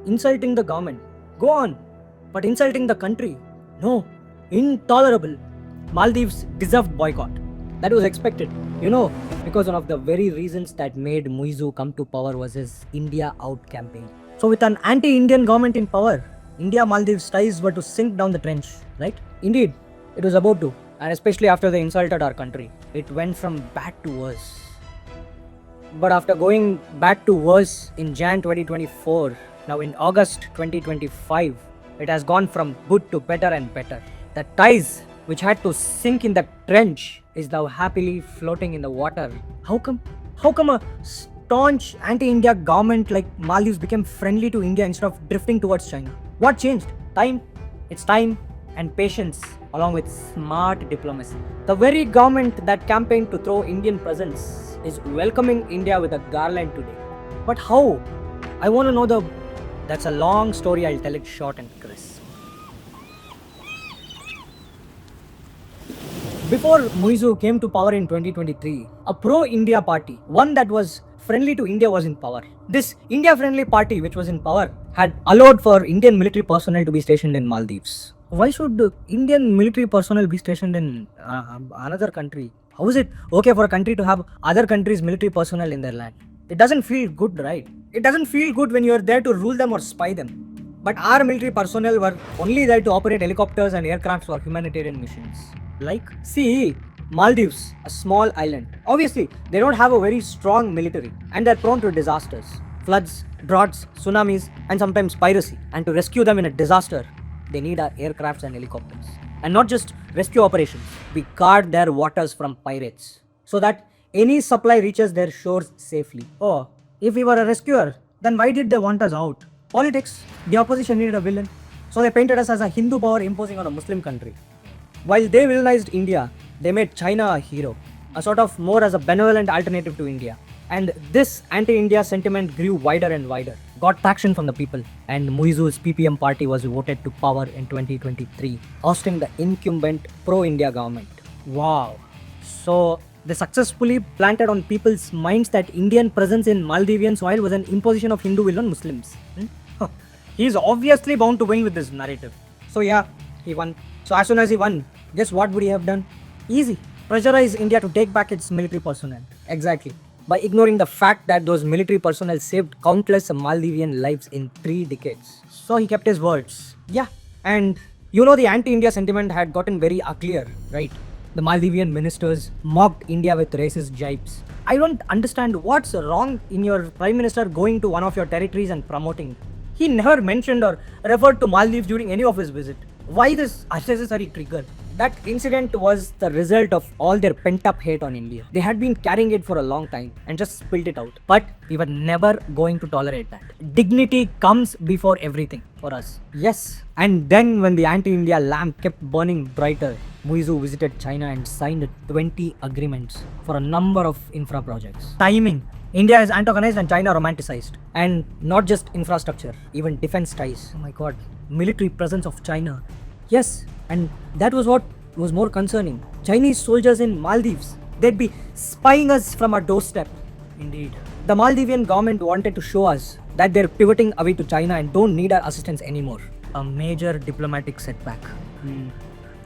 Insulting the government. Go on. But insulting the country? No. Intolerable. Maldives deserved boycott. That was expected. Because one of the very reasons that made Muizu come to power was his India Out campaign. So with an anti-Indian government in power, India-Maldives ties were to sink down the trench, right? Indeed, it was about to. And especially after they insulted our country, it went from bad to worse. But after going bad to worse in Jan 2024, now in August 2025, it has gone from good to better and better. The ties which had to sink in the trench is now happily floating in the water. How come? How come a staunch anti-India government like Maldives became friendly to India instead of drifting towards China? What changed? Time. It's time and patience along with smart diplomacy. The very government that campaigned to throw Indian presence is welcoming India with a garland today. But how? I want to know That's a long story, I'll tell it short and crisp. Before Muizu came to power in 2023, a pro-India party, one that was friendly to India, was in power. This India-friendly party, which was in power, had allowed for Indian military personnel to be stationed in Maldives. Why should Indian military personnel be stationed in another country? How is it okay for a country to have other countries' military personnel in their land? It doesn't feel good, right? It doesn't feel good when you're there to rule them or spy them. But our military personnel were only there to operate helicopters and aircrafts for humanitarian missions. See, Maldives, a small island. Obviously, they don't have a very strong military and they're prone to disasters. Floods, droughts, tsunamis, and sometimes piracy. And to rescue them in a disaster, they need our aircrafts and helicopters. And not just rescue operations, we guard their waters from pirates so that any supply reaches their shores safely. Oh, if we were a rescuer, then why did they want us out? Politics. The opposition needed a villain. So they painted us as a Hindu power imposing on a Muslim country. While they villainized India, they made China a hero, a sort of more as a benevolent alternative to India. And this anti-India sentiment grew wider and wider, got traction from the people, and Muizu's PPM party was voted to power in 2023, ousting the incumbent pro-India government. Wow. So they successfully planted on people's minds that Indian presence in Maldivian soil was an imposition of Hindu will on Muslims. He's obviously bound to win with this narrative. So yeah, he won. So as soon as he won, guess what would he have done? Easy. Pressurize India to take back its military personnel. Exactly. By ignoring the fact that those military personnel saved countless Maldivian lives in 3 decades. So he kept his words. Yeah. And the anti-India sentiment had gotten very uglier, right? The Maldivian ministers mocked India with racist jibes. I don't understand what's wrong in your prime minister going to one of your territories and promoting. He never mentioned or referred to Maldives during any of his visit. Why this unnecessary trigger? That incident was the result of all their pent-up hate on India. They had been carrying it for a long time and just spilled it out. But we were never going to tolerate that. Dignity comes before everything for us. Yes. And then when the anti-India lamp kept burning brighter, Muizu visited China and signed 20 agreements for a number of infra projects. Timing. India is antagonized and China romanticized. And not just infrastructure, even defense ties. Oh my god. Military presence of China. Yes, and that was what was more concerning. Chinese soldiers in Maldives, they'd be spying us from our doorstep. Indeed. The Maldivian government wanted to show us that they're pivoting away to China and don't need our assistance anymore. A major diplomatic setback.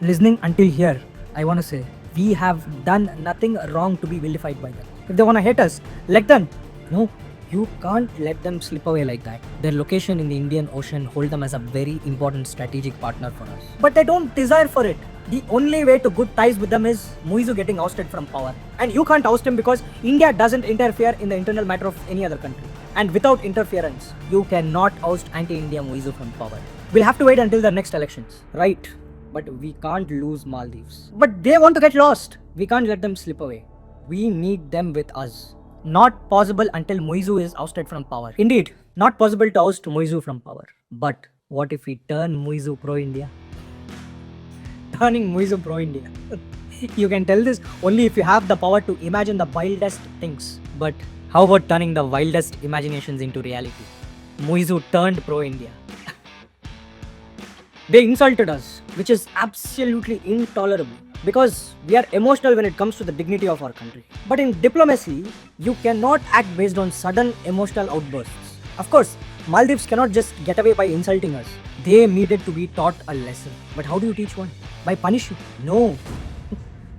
Listening until here, I want to say, we have done nothing wrong to be vilified by them. If they want to hate us, let them. No, you can't let them slip away like that. Their location in the Indian Ocean hold them as a very important strategic partner for us. But they don't desire for it. The only way to good ties with them is Muizu getting ousted from power. And you can't oust him because India doesn't interfere in the internal matter of any other country. And without interference, you cannot oust anti-India Muizu from power. We'll have to wait until the next elections. Right. But we can't lose Maldives. But they want to get lost. We can't let them slip away. We need them with us. Not possible until Muizu is ousted from power. Indeed, not possible to oust Muizu from power. But what if we turn Muizu pro-India? Turning Muizu pro-India. You can tell this only if you have the power to imagine the wildest things. But how about turning the wildest imaginations into reality? Muizu turned pro-India. They insulted us, which is absolutely intolerable. Because we are emotional when it comes to the dignity of our country. But in diplomacy, you cannot act based on sudden emotional outbursts. Of course, Maldives cannot just get away by insulting us. They needed to be taught a lesson. But how do you teach one? By punishing? No.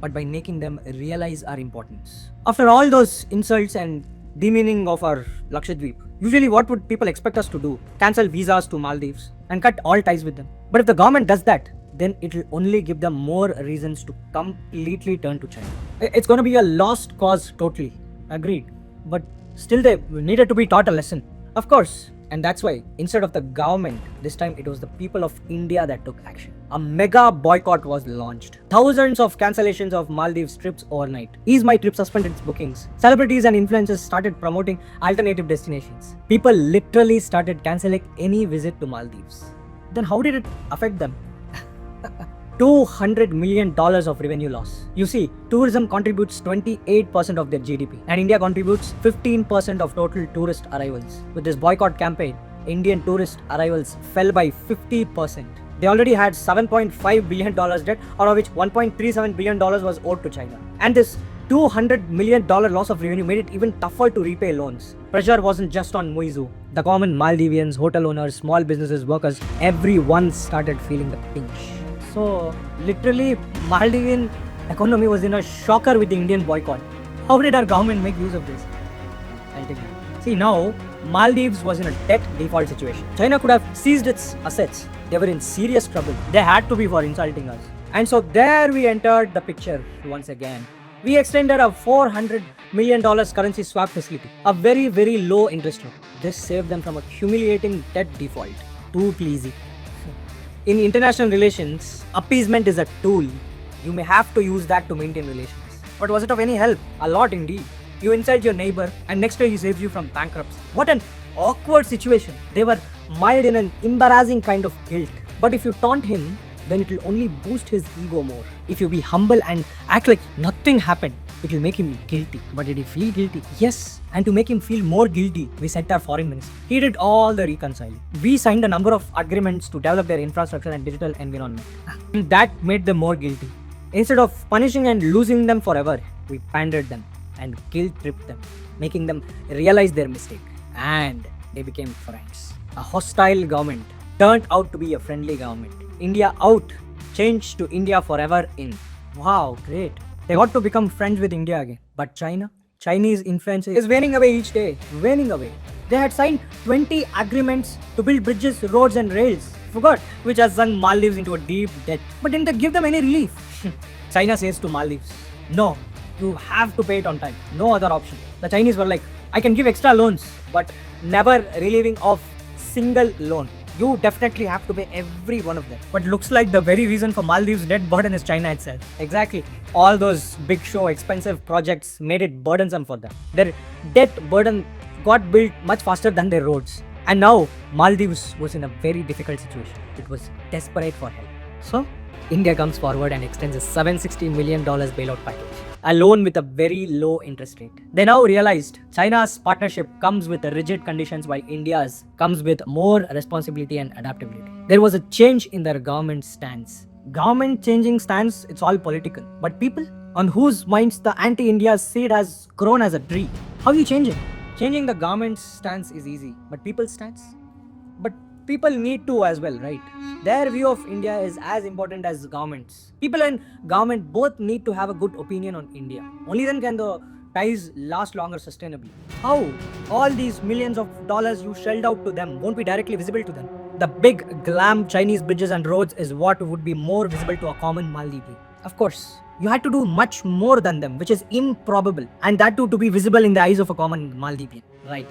But by making them realize our importance. After all those insults and demeaning of our Lakshadweep, usually what would people expect us to do? Cancel visas to Maldives and cut all ties with them. But if the government does that, then it will only give them more reasons to completely turn to China. It's going to be a lost cause totally. Agreed. But still they needed to be taught a lesson. Of course. And that's why, instead of the government, this time it was the people of India that took action. A mega boycott was launched. Thousands of cancellations of Maldives trips overnight. Ease My Trip suspended its bookings. Celebrities and influencers started promoting alternative destinations. People literally started cancelling any visit to Maldives. Then how did it affect them? $200 million of revenue loss. You see, tourism contributes 28% of their GDP and India contributes 15% of total tourist arrivals. With this boycott campaign, Indian tourist arrivals fell by 50%. They already had $7.5 billion debt, out of which $1.37 billion was owed to China. And this $200 million loss of revenue made it even tougher to repay loans. Pressure wasn't just on Muizu. The common Maldivians, hotel owners, small businesses, workers, everyone started feeling the pinch. So, literally, Maldivian economy was in a shocker with the Indian boycott. How did our government make use of this? I'll take it. See, now, Maldives was in a debt default situation. China could have seized its assets. They were in serious trouble. They had to be for insulting us. And so there we entered the picture once again. We extended a $400 million currency swap facility. A very, very low interest rate. This saved them from a humiliating debt default. Too easy. In international relations, appeasement is a tool. You may have to use that to maintain relations. But was it of any help? A lot indeed. You insult your neighbor and next day he saves you from bankruptcy. What an awkward situation. They were mired in an embarrassing kind of guilt. But if you taunt him, then it will only boost his ego more. If you be humble and act like nothing happened, it will make him guilty. But did he feel guilty? Yes. And to make him feel more guilty, we sent our foreign minister. He did all the reconciling. We signed a number of agreements to develop their infrastructure and digital environment. That made them more guilty. Instead of punishing and losing them forever, we pandered them and guilt-tripped them, making them realize their mistake. And they became friends. A hostile government turned out to be a friendly government. India Out changed to India Forever In. Wow, great. They got to become friends with India again. But Chinese influence is waning away each day. Waning away. They had signed 20 agreements to build bridges, roads and rails. Forgot, which has sunk Maldives into a deep debt. But didn't they give them any relief? China says to Maldives, no, you have to pay it on time. No other option. The Chinese were like, I can give extra loans, but never relieving of single loan. You definitely have to pay every one of them. But looks like the very reason for Maldives' debt burden is China itself. Exactly. All those big show expensive projects made it burdensome for them. Their debt burden got built much faster than their roads. And now Maldives was in a very difficult situation. It was desperate for help. So India comes forward and extends a $760 million bailout package, a loan with a very low interest rate. They now realized China's partnership comes with rigid conditions while India's comes with more responsibility and adaptability. There was a change in their government stance. Government changing stance, it's all political. But people on whose minds the anti-India seed has grown as a tree. How are you changing? Changing the government's stance is easy, but people's stance? But people need to as well, right? Their view of India is as important as governments. People and government both need to have a good opinion on India. Only then can the ties last longer sustainably. How? All these millions of dollars you shelled out to them won't be directly visible to them. The big glam Chinese bridges and roads is what would be more visible to a common Maldivian. Of course, you had to do much more than them, which is improbable. And that too to be visible in the eyes of a common Maldivian. Right.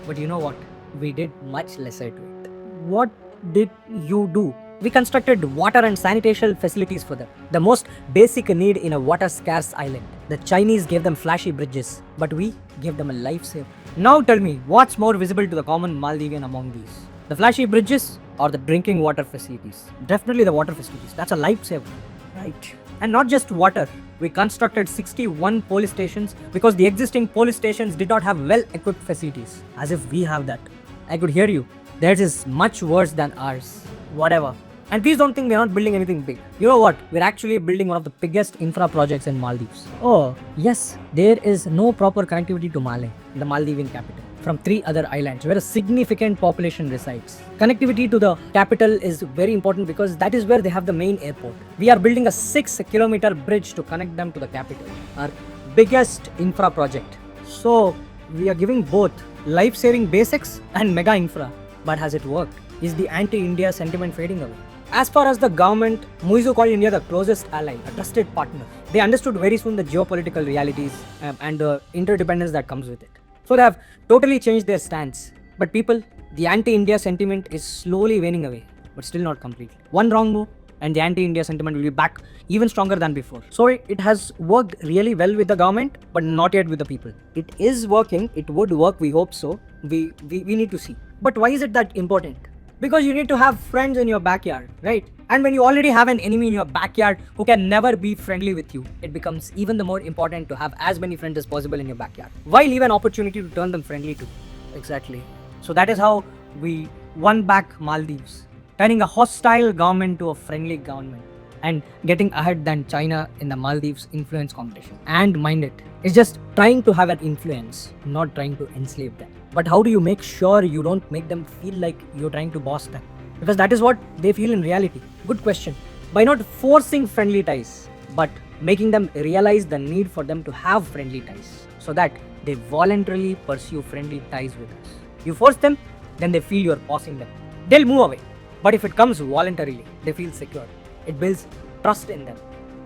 But you know what? We did much lesser to it. What did you do? We constructed water and sanitation facilities for them. The most basic need in a water-scarce island. The Chinese gave them flashy bridges, but we gave them a lifesaver. Now tell me, what's more visible to the common Maldivian among these? The flashy bridges or the drinking water facilities? Definitely the water facilities. That's a lifesaver. Right. And not just water. We constructed 61 police stations because the existing police stations did not have well-equipped facilities. As if we have that. I could hear you. Theirs is much worse than ours. Whatever. And please don't think we're not building anything big. You know what? We're actually building one of the biggest infra projects in Maldives. Oh, yes. There is no proper connectivity to Malé, the Maldivian capital. from 3 other islands where a significant population resides. Connectivity to the capital is very important because that is where they have the main airport. We are building a 6-kilometer bridge to connect them to the capital, our biggest infra project. So we are giving both life-saving basics and mega infra. But has it worked? Is the anti-India sentiment fading away? As far as the government, Muizu called India the closest ally, a trusted partner. They understood very soon the geopolitical realities and the interdependence that comes with it. So they have totally changed their stance. But people, the anti-India sentiment is slowly waning away, but still not completely. One wrong move and the anti-India sentiment will be back even stronger than before. So it has worked really well with the government, but not yet with the people. It is working, it would work, we hope so. We need to see. But why is it that important? Because you need to have friends in your backyard, right? And when you already have an enemy in your backyard who can never be friendly with you, it becomes even the more important to have as many friends as possible in your backyard. Why leave an opportunity to turn them friendly to? Exactly. So that is how we won back Maldives, turning a hostile government to a friendly government and getting ahead than China in the Maldives influence competition. And mind it, it's just trying to have an influence, not trying to enslave them. But how do you make sure you don't make them feel like you're trying to boss them? Because that is what they feel in reality. Good question. By not forcing friendly ties, but making them realize the need for them to have friendly ties so that they voluntarily pursue friendly ties with us. You force them, then they feel you're bossing them. They'll move away. But if it comes voluntarily, they feel secure. It builds trust in them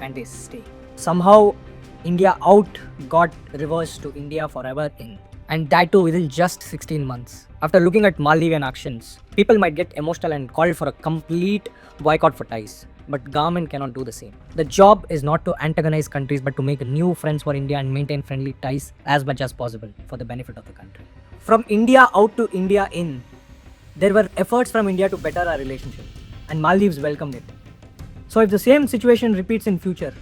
and they stay. Somehow, India Out got reversed to India Forever in. And that too within just 16 months. After looking at Maldivian actions, people might get emotional and call for a complete boycott for ties. But government cannot do the same. The job is not to antagonize countries but to make new friends for India and maintain friendly ties as much as possible for the benefit of the country. From India Out to India in, there were efforts from India to better our relationship, and Maldives welcomed it. So if the same situation repeats in future,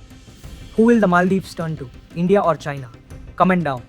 who will the Maldives turn to? India or China? Comment down.